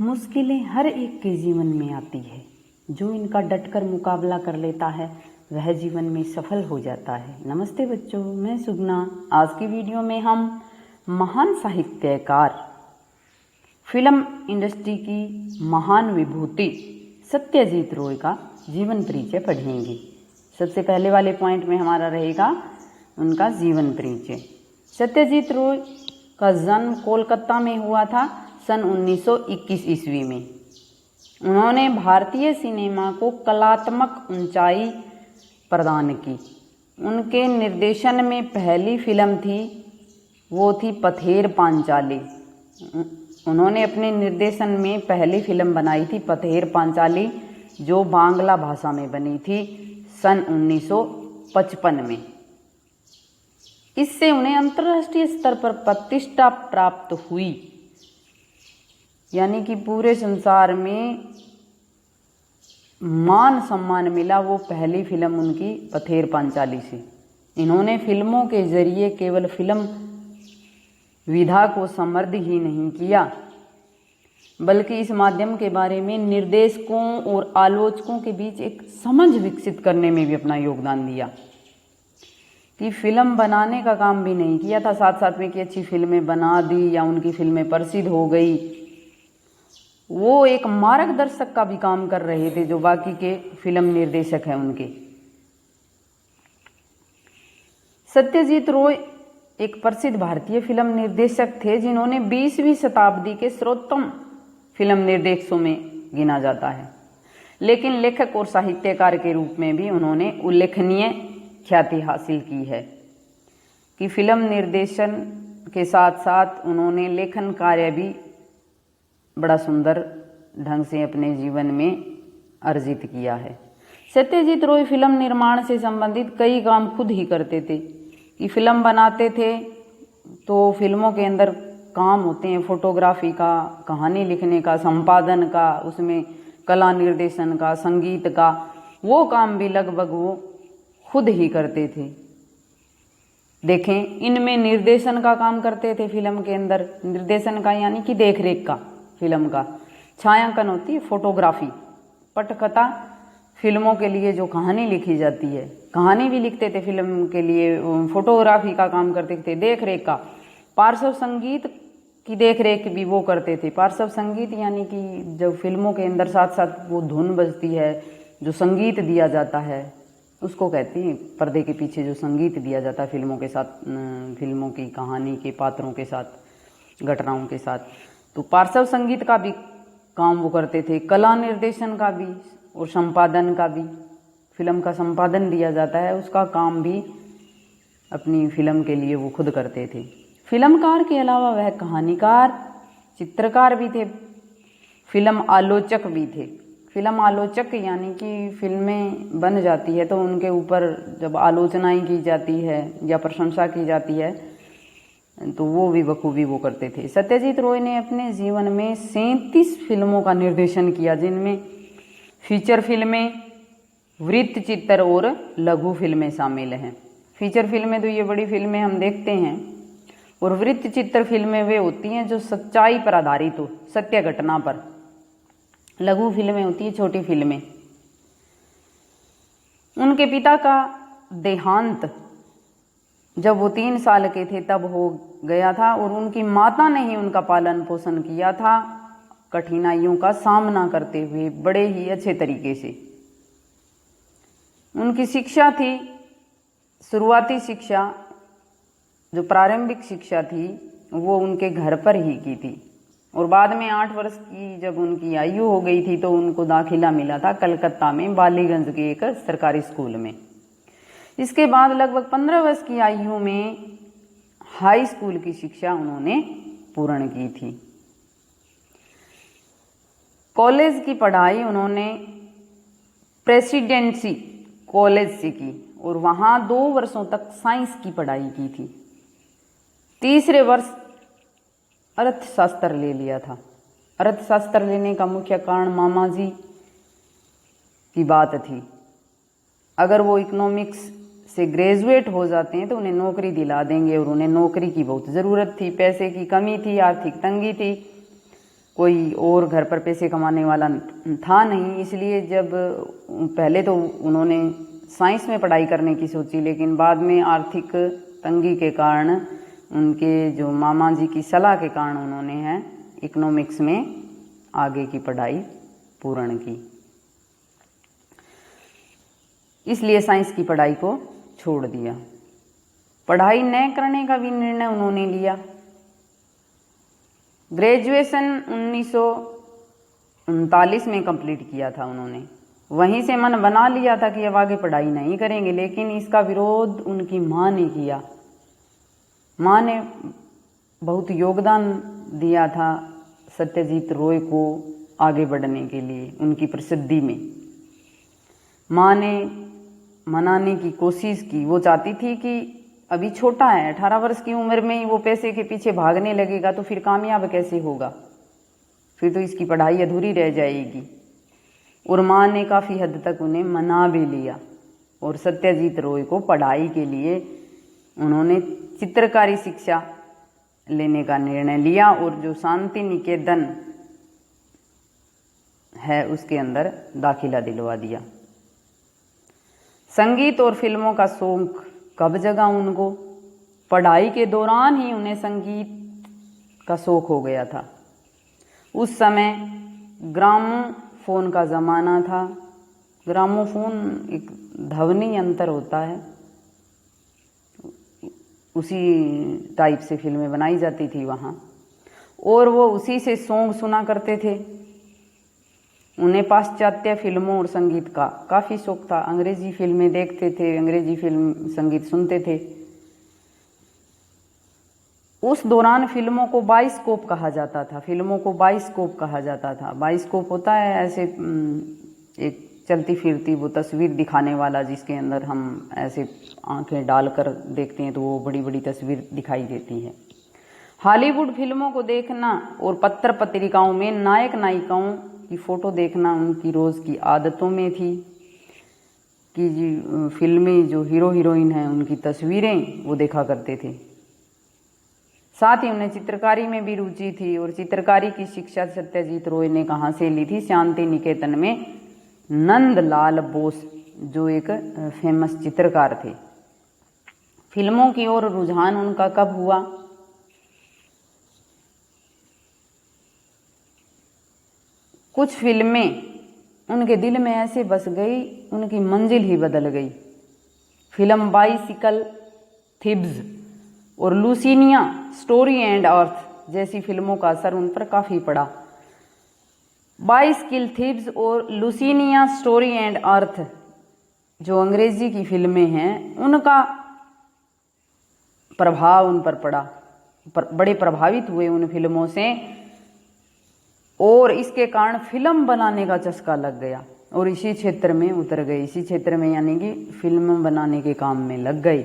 मुश्किलें हर एक के जीवन में आती है। जो इनका डटकर मुकाबला कर लेता है वह जीवन में सफल हो जाता है। नमस्ते बच्चों, मैं सुगना। आज की वीडियो में हम महान साहित्यकार, फिल्म इंडस्ट्री की महान विभूति सत्यजीत रॉय का जीवन परिचय पढ़ेंगे। सबसे पहले वाले पॉइंट में हमारा रहेगा उनका जीवन परिचय। सत्यजीत रॉय का जन्म कोलकाता में हुआ था सन 1921 ईस्वी में। उन्होंने भारतीय सिनेमा को कलात्मक ऊंचाई प्रदान की। उनके निर्देशन में पहली फिल्म थी, वो थी पथेर पांचाली। उन्होंने अपने निर्देशन में पहली फिल्म बनाई थी पथेर पांचाली, जो बांग्ला भाषा में बनी थी सन 1955 में। इससे उन्हें अंतर्राष्ट्रीय स्तर पर प्रतिष्ठा प्राप्त हुई, यानी कि पूरे संसार में मान सम्मान मिला वो पहली फिल्म उनकी पथेर पांचाली से। इन्होंने फिल्मों के जरिए केवल फिल्म विधा को समृद्ध ही नहीं किया, बल्कि इस माध्यम के बारे में निर्देशकों और आलोचकों के बीच एक समझ विकसित करने में भी अपना योगदान दिया। कि फिल्म बनाने का काम भी नहीं किया था साथ साथ में कि अच्छी फिल्में बना दी या उनकी फिल्में प्रसिद्ध हो गई। वो एक मार्गदर्शक का भी काम कर रहे थे, जो बाकी के फिल्म निर्देशक हैं उनके। सत्यजीत रॉय एक प्रसिद्ध भारतीय फिल्म निर्देशक थे, जिन्होंने 20वीं शताब्दी के सर्वोत्तम फिल्म निर्देशकों में गिना जाता है। लेकिन लेखक और साहित्यकार के रूप में भी उन्होंने उल्लेखनीय ख्याति हासिल की है। कि फिल्म निर्देशन के साथ साथ उन्होंने लेखन कार्य भी बड़ा सुंदर ढंग से अपने जीवन में अर्जित किया है। सत्यजीत रॉय फिल्म निर्माण से संबंधित कई काम खुद ही करते थे। कि फिल्म बनाते थे तो फिल्मों के अंदर काम होते हैं फोटोग्राफी का, कहानी लिखने का, संपादन का, उसमें कला निर्देशन का, संगीत का, वो काम भी लगभग वो खुद ही करते थे। देखें, इनमें निर्देशन का काम करते थे फिल्म के अंदर। निर्देशन का यानी कि देखरेख का, फिल्म का छायांकन होती है फोटोग्राफी, पटकथा, फिल्मों के लिए जो कहानी लिखी जाती है, कहानी भी लिखते थे फिल्म के लिए। फोटोग्राफी का काम करते थे, देखरेख का। पार्श्व संगीत की देखरेख भी वो करते थे। पार्श्व संगीत यानी कि जब फिल्मों के अंदर साथ साथ वो धुन बजती है, जो संगीत दिया जाता है, उसको कहते हैं पर्दे के पीछे जो संगीत दिया जाता है फिल्मों के साथ, फिल्मों की कहानी के पात्रों के साथ, घटनाओं के साथ। तो पार्श्व संगीत का भी काम वो करते थे, कला निर्देशन का भी और संपादन का भी। फिल्म का संपादन दिया जाता है, उसका काम भी अपनी फिल्म के लिए वो खुद करते थे। फिल्मकार के अलावा वह कहानीकार, चित्रकार भी थे, फिल्म आलोचक भी थे। फिल्म आलोचक यानी कि फिल्में बन जाती है तो उनके ऊपर जब आलोचनाएं की जाती है या प्रशंसा की जाती है तो वो भी बखूबी वो करते थे। सत्यजीत रॉय ने अपने जीवन में 37 फिल्मों का निर्देशन किया, जिनमें फीचर फिल्में, वृत्त चित्र और लघु फिल्में शामिल हैं। फीचर फिल्में तो ये बड़ी फिल्में हम देखते हैं, और वृत्त चित्र फिल्में वे होती हैं जो सच्चाई पर आधारित हो, सत्य घटना पर। लघु फिल्में होती है छोटी फिल्में। उनके पिता का देहांत जब वो 3 साल के थे तब हो गया था, और उनकी माता ने ही उनका पालन पोषण किया था, कठिनाइयों का सामना करते हुए बड़े ही अच्छे तरीके से। उनकी शिक्षा थी, शुरुआती शिक्षा जो प्रारंभिक शिक्षा थी वो उनके घर पर ही की थी, और बाद में 8 वर्ष की जब उनकी आयु हो गई थी तो उनको दाखिला मिला था कलकत्ता में बालीगंज के एक सरकारी स्कूल में। इसके बाद लगभग 15 वर्ष की आयु में हाई स्कूल की शिक्षा उन्होंने पूर्ण की थी। कॉलेज की पढ़ाई उन्होंने प्रेसिडेंसी कॉलेज से की, और वहाँ 2 वर्षों तक साइंस की पढ़ाई की थी। तीसरे वर्ष अर्थशास्त्र ले लिया था। अर्थशास्त्र लेने का मुख्य कारण मामा जी की बात थी। अगर वो इकोनॉमिक्स से ग्रेजुएट हो जाते हैं तो उन्हें नौकरी दिला देंगे, और उन्हें नौकरी की बहुत ज़रूरत थी, पैसे की कमी थी, आर्थिक तंगी थी। कोई और घर पर पैसे कमाने वाला था नहीं, इसलिए जब पहले तो उन्होंने साइंस में पढ़ाई करने की सोची, लेकिन बाद में आर्थिक तंगी के कारण उनके जो मामा जी की सलाह के कारण उन्होंने है इकोनॉमिक्स में आगे की पढ़ाई पूर्ण की, इसलिए साइंस की पढ़ाई को छोड़ दिया। पढ़ाई न करने का भी निर्णय उन्होंने लिया। ग्रेजुएशन 1939 में कंप्लीट किया था उन्होंने। वहीं से मन बना लिया था कि अब आगे पढ़ाई नहीं करेंगे, लेकिन इसका विरोध उनकी माँ ने किया। माँ ने बहुत योगदान दिया था सत्यजीत रॉय को आगे बढ़ने के लिए उनकी प्रसिद्धि में। माँ ने मनाने की कोशिश की। वो चाहती थी कि अभी छोटा है, 18 वर्ष की उम्र में ही वो पैसे के पीछे भागने लगेगा तो फिर कामयाब कैसे होगा, फिर तो इसकी पढ़ाई अधूरी रह जाएगी। और माँ ने काफ़ी हद तक उन्हें मना भी लिया और सत्यजीत रॉय को पढ़ाई के लिए उन्होंने चित्रकारी शिक्षा लेने का निर्णय लिया और जो शांति निकेतन है उसके अंदर दाखिला दिलवा दिया। संगीत और फिल्मों का शौक कब जगा उनको? पढ़ाई के दौरान ही उन्हें संगीत का शौक हो गया था। उस समय ग्रामोफोन का ज़माना था। ग्रामोफोन एक ध्वनि यंत्र होता है, उसी टाइप से फिल्में बनाई जाती थी वहाँ, और वो उसी से सॉन्ग सुना करते थे। उन्हें पाश्चात्य फिल्मों और संगीत का काफ़ी शौक था। अंग्रेजी फिल्में देखते थे, अंग्रेजी फिल्म संगीत सुनते थे। उस दौरान फिल्मों को बाइस्कोप कहा जाता था। फिल्मों को बाइस्कोप कहा जाता था। बाइस्कोप होता है ऐसे एक चलती फिरती वो तस्वीर दिखाने वाला, जिसके अंदर हम ऐसे आंखें डालकर देखते हैं तो वो बड़ी बड़ी तस्वीर दिखाई देती है। हॉलीवुड फिल्मों को देखना और पत्र पत्रिकाओं में नायक नायिकाओं की फ़ोटो देखना उनकी रोज़ की आदतों में थी कि फिल्में जो हीरो हीरोइन हैं उनकी तस्वीरें वो देखा करते थे। साथ ही उन्हें चित्रकारी में भी रुचि थी और चित्रकारी की शिक्षा सत्यजीत रॉय ने कहाँ से ली थी? शांति निकेतन में नंदलाल बोस जो एक फेमस चित्रकार थे। फिल्मों की ओर रुझान उनका कब हुआ? कुछ फिल्में उनके दिल में ऐसे बस गई, उनकी मंजिल ही बदल गई। फिल्म बाइसिकल थीव्स और लुसिनिया स्टोरी एंड अर्थ जैसी फिल्मों का असर उन पर काफ़ी पड़ा। बाइसिकल थीव्स और लुसिनिया स्टोरी एंड अर्थ जो अंग्रेजी की फिल्में हैं उनका प्रभाव उन पर पड़ा, बड़े प्रभावित हुए उन फिल्मों से और इसके कारण फिल्म बनाने का चस्का लग गया और इसी क्षेत्र में उतर गए। इसी क्षेत्र में यानी कि फिल्म बनाने के काम में लग गए।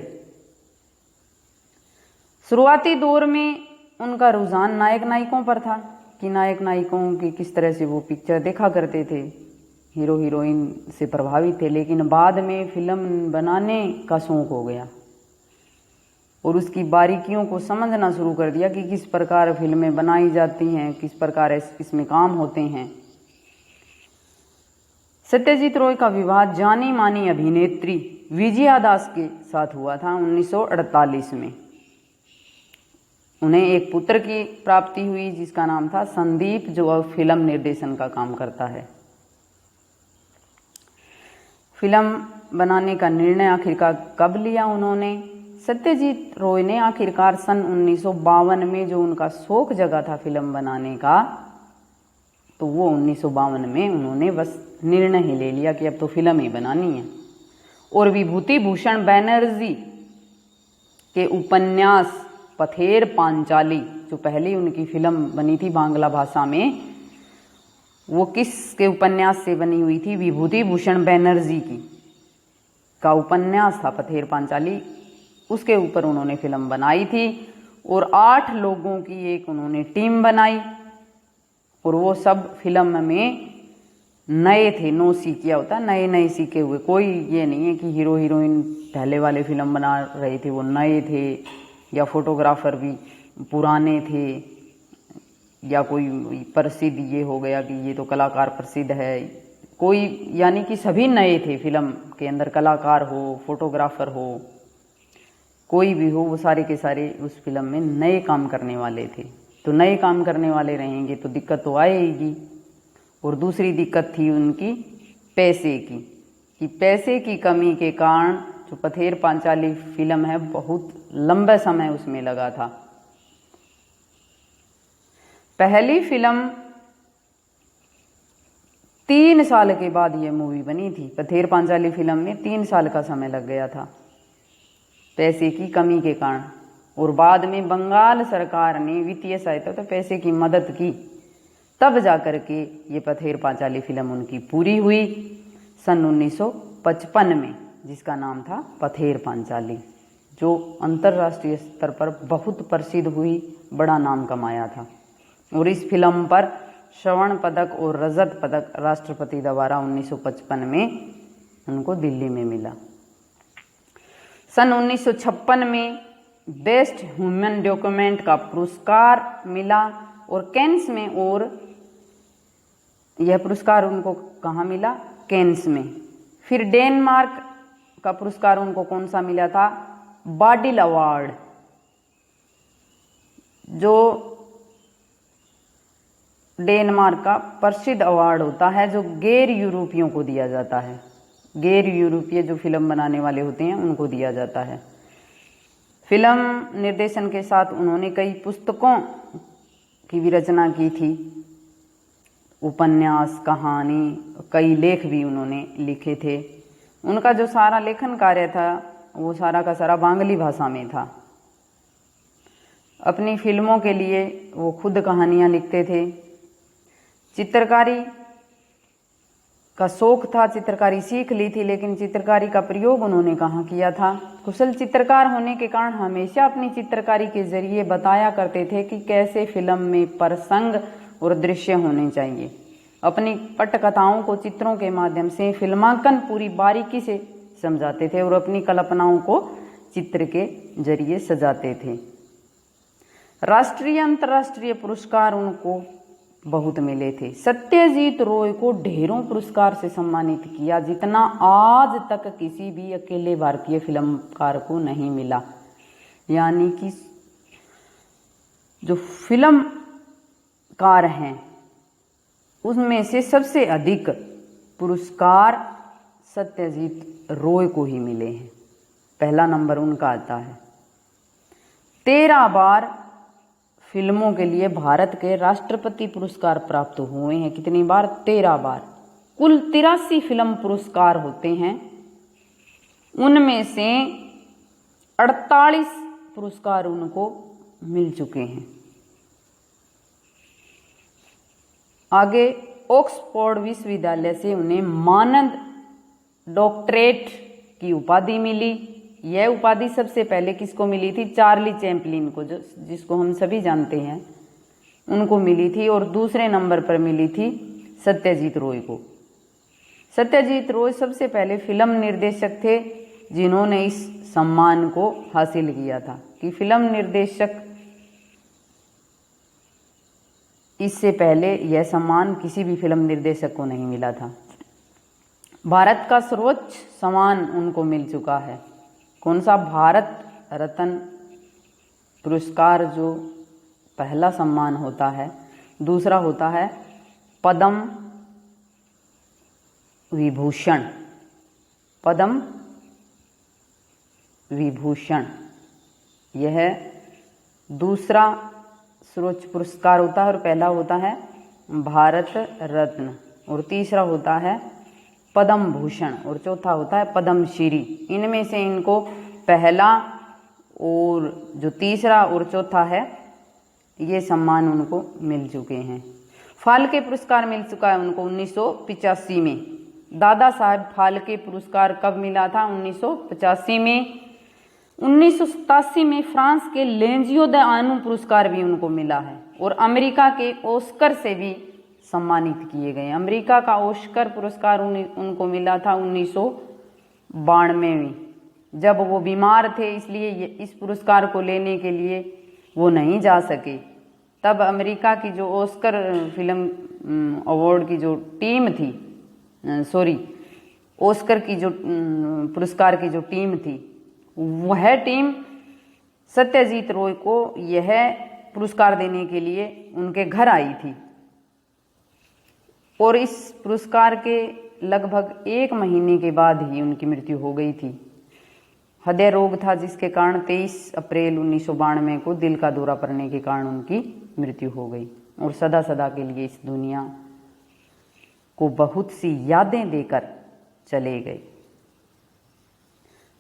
शुरुआती दौर में उनका रुझान नायक नायिकों पर था कि नायक नायिकों की किस तरह से वो पिक्चर देखा करते थे, हीरो हीरोइन से प्रभावित थे। लेकिन बाद में फिल्म बनाने का शौक हो गया और उसकी बारीकियों को समझना शुरू कर दिया कि किस प्रकार फिल्में बनाई जाती हैं, किस प्रकार इसमें काम होते हैं। सत्यजीत रॉय का विवाह जानी मानी अभिनेत्री विजया दास के साथ हुआ था 1948 में। उन्हें एक पुत्र की प्राप्ति हुई जिसका नाम था संदीप, जो अब फिल्म निर्देशन का काम करता है। फिल्म बनाने का निर्णय आखिरकार कब लिया उन्होंने? सत्यजीत रॉय ने आखिरकार सन 1952 में जो उनका शौक जगा था फिल्म बनाने का, तो वो 1952 में उन्होंने बस निर्णय ही ले लिया कि अब तो फिल्म ही बनानी है। और विभूति भूषण बैनर्जी के उपन्यास पथेर पांचाली जो पहली उनकी फिल्म बनी थी बांग्ला भाषा में, वो किसके उपन्यास से बनी हुई थी? विभूति भूषण बैनर्जी की का उपन्यास था पथेर पांचाली, उसके ऊपर उन्होंने फिल्म बनाई थी। और 8 लोगों की एक उन्होंने टीम बनाई और वो सब फिल्म में नए थे। नो सीखिया होता, नए नए सीखे हुए। कोई ये नहीं है कि हीरो हीरोइन पहले वाले फिल्म बना रहे थे वो नए थे या फोटोग्राफर भी पुराने थे या कोई प्रसिद्ध ये हो गया कि ये तो कलाकार प्रसिद्ध है, कोई यानी कि सभी नए थे फिल्म के अंदर, कलाकार हो, फोटोग्राफर हो, कोई भी हो, वो सारे के सारे उस फिल्म में नए काम करने वाले थे। तो नए काम करने वाले रहेंगे तो दिक्कत तो आएगी। और दूसरी दिक्कत थी उनकी पैसे की, कि पैसे की कमी के कारण जो पथेर पांचाली फिल्म है बहुत लंबे समय उसमें लगा था। पहली फिल्म 3 साल के बाद ये मूवी बनी थी। पथेर पांचाली फिल्म में 3 साल का समय लग गया था पैसे की कमी के कारण। और बाद में बंगाल सरकार ने वित्तीय सहायता तो पैसे की मदद की, तब जाकर के ये पथेर पांचाली फिल्म उनकी पूरी हुई सन 1955 में, जिसका नाम था पथेर पांचाली, जो अंतर्राष्ट्रीय स्तर पर बहुत प्रसिद्ध हुई, बड़ा नाम कमाया था। और इस फिल्म पर स्वर्ण पदक और रजत पदक राष्ट्रपति द्वारा 1955 में उनको दिल्ली में मिला। सन 1956 में बेस्ट ह्यूमन डॉक्यूमेंट का पुरस्कार मिला और कैन्स में, और यह पुरस्कार उनको कहाँ मिला? कैन्स में। फिर डेनमार्क का पुरस्कार उनको कौन सा मिला था? बाडिल अवार्ड, जो डेनमार्क का प्रसिद्ध अवार्ड होता है, जो गैर यूरोपियों को दिया जाता है। गैर यूरोपीय जो फिल्म बनाने वाले होते हैं उनको दिया जाता है। फिल्म निर्देशन के साथ उन्होंने कई पुस्तकों की भी रचना की थी, उपन्यास, कहानी, कई लेख भी उन्होंने लिखे थे। उनका जो सारा लेखन कार्य था वो सारा का सारा बांग्ली भाषा में था। अपनी फिल्मों के लिए वो खुद कहानियाँ लिखते थे। चित्रकारी का शौक था, चित्रकारी सीख ली थी, लेकिन चित्रकारी का प्रयोग उन्होंने कहाँ किया था? कुशल चित्रकार होने के कारण हमेशा अपनी चित्रकारी के जरिए बताया करते थे कि कैसे फिल्म में प्रसंग और दृश्य होने चाहिए। अपनी पटकथाओं को चित्रों के माध्यम से फिल्मांकन पूरी बारीकी से समझाते थे और अपनी कल्पनाओं को चित्र के जरिए सजाते थे। राष्ट्रीय अंतर्राष्ट्रीय पुरस्कार उनको बहुत मिले थे। सत्यजीत रॉय को ढेरों पुरस्कार से सम्मानित किया, जितना आज तक किसी भी अकेले भारतीय फिल्मकार को नहीं मिला। यानी कि जो फिल्मकार हैं उसमें से सबसे अधिक पुरस्कार सत्यजीत रॉय को ही मिले हैं, पहला नंबर उनका आता है। 13 बार फिल्मों के लिए भारत के राष्ट्रपति पुरस्कार प्राप्त हुए हैं। कितनी बार? 13 बार। कुल 83 फिल्म पुरस्कार होते हैं, उनमें से 48 पुरस्कार उनको मिल चुके हैं। आगे ऑक्सफोर्ड विश्वविद्यालय से उन्हें मानद डॉक्टरेट की उपाधि मिली। यह उपाधि सबसे पहले किसको मिली थी? चार्ली चैपलिन को, जो जिसको हम सभी जानते हैं, उनको मिली थी। और दूसरे नंबर पर मिली थी सत्यजीत रॉय को। सत्यजीत रॉय सबसे पहले फिल्म निर्देशक थे जिन्होंने इस सम्मान को हासिल किया था, कि फिल्म निर्देशक, इससे पहले यह सम्मान किसी भी फिल्म निर्देशक को नहीं मिला था। भारत का सर्वोच्च सम्मान उनको मिल चुका है। कौन सा? भारत रत्न पुरस्कार, जो पहला सम्मान होता है। दूसरा होता है पद्म विभूषण। पद्म विभूषण यह दूसरा सर्वोच्च पुरस्कार होता है, और पहला होता है भारत रत्न, और तीसरा होता है पद्म भूषण, और चौथा होता है पद्मश्री। इनमें से इनको पहला और जो तीसरा और चौथा है ये सम्मान उनको मिल चुके हैं। फाल्के पुरस्कार मिल चुका है उनको 1985 में। दादा साहब फाल्के पुरस्कार कब मिला था? 1985 में। 1987 में फ्रांस के लेंजियो द आनू पुरस्कार भी उनको मिला है, और अमेरिका के ऑस्कर से भी सम्मानित किए गए। अमेरिका का ऑस्कर पुरस्कार उनको मिला था 1992 में, जब वो बीमार थे, इसलिए इस पुरस्कार को लेने के लिए वो नहीं जा सके। तब अमेरिका की जो ऑस्कर फिल्म अवार्ड की जो टीम थी, ऑस्कर की जो पुरस्कार की जो टीम थी, वह टीम सत्यजीत रॉय को यह पुरस्कार देने के लिए उनके घर आई थी। और इस पुरस्कार के लगभग 1 महीने के बाद ही उनकी मृत्यु हो गई थी। हृदय रोग था, जिसके कारण 23 अप्रैल 1992 को दिल का दौरा पड़ने के कारण उनकी मृत्यु हो गई और सदा सदा के लिए इस दुनिया को बहुत सी यादें देकर चले गए।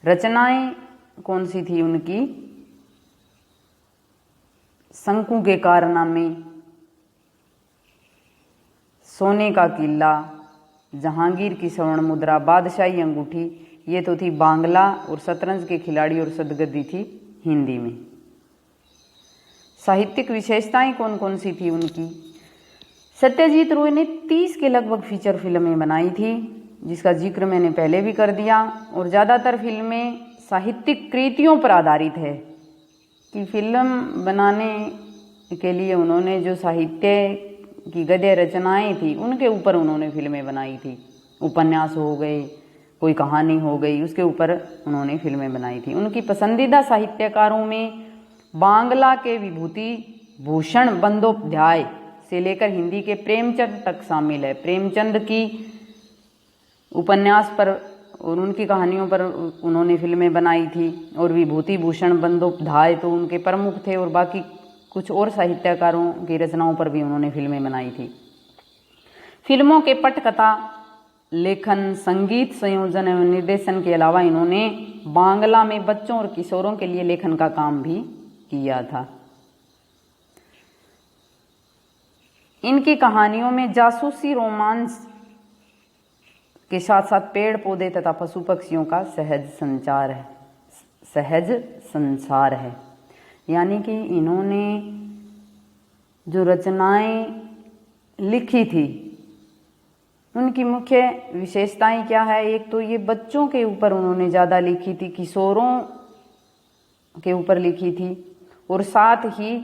रचनाएं कौन सी थी उनकी? शंकु के कारनामे, सोने का किला, जहांगीर की स्वर्ण मुद्रा, बादशाही अंगूठी, ये तो थी बांग्ला, और शतरंज के खिलाड़ी और सदगति थी हिंदी में। साहित्यिक विशेषताएं कौन कौन सी थी उनकी? सत्यजीत रॉय ने 30 के लगभग फीचर फिल्में बनाई थी, जिसका जिक्र मैंने पहले भी कर दिया। और ज़्यादातर फिल्में साहित्यिक कृतियों पर आधारित है कि फिल्म बनाने के लिए उन्होंने जो साहित्य की गद्य रचनाएं थी उनके ऊपर उन्होंने फिल्में बनाई थी। उपन्यास हो गए, कोई कहानी हो गई, उसके ऊपर उन्होंने फिल्में बनाई थी। उनकी पसंदीदा साहित्यकारों में बांग्ला के विभूति भूषण बंदोपाध्याय से लेकर हिंदी के प्रेमचंद तक शामिल है। प्रेमचंद की उपन्यास पर और उनकी कहानियों पर उन्होंने फिल्में बनाई थी, और विभूति भूषण बंदोपाध्याय तो उनके प्रमुख थे, और बाकी कुछ और साहित्यकारों की रचनाओं पर भी उन्होंने फिल्में बनाई थी। फिल्मों के पटकथा, लेखन, संगीत संयोजन एवं निर्देशन के अलावा इन्होंने बांग्ला में बच्चों और किशोरों के लिए लेखन का काम भी किया था। इनकी कहानियों में जासूसी, रोमांस के साथ साथ पेड़ पौधे तथा पशु पक्षियों का सहज संसार है। यानी कि इन्होंने जो रचनाएं लिखी थी उनकी मुख्य विशेषताएं क्या है? एक तो ये बच्चों के ऊपर उन्होंने ज़्यादा लिखी थी, किशोरों के ऊपर लिखी थी, और साथ ही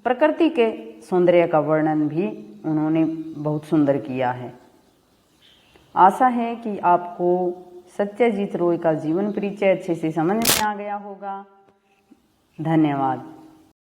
प्रकृति के सौंदर्य का वर्णन भी उन्होंने बहुत सुंदर किया है। आशा है कि आपको सत्यजीत रॉय का जीवन परिचय अच्छे से समझ में आ गया होगा। धन्यवाद।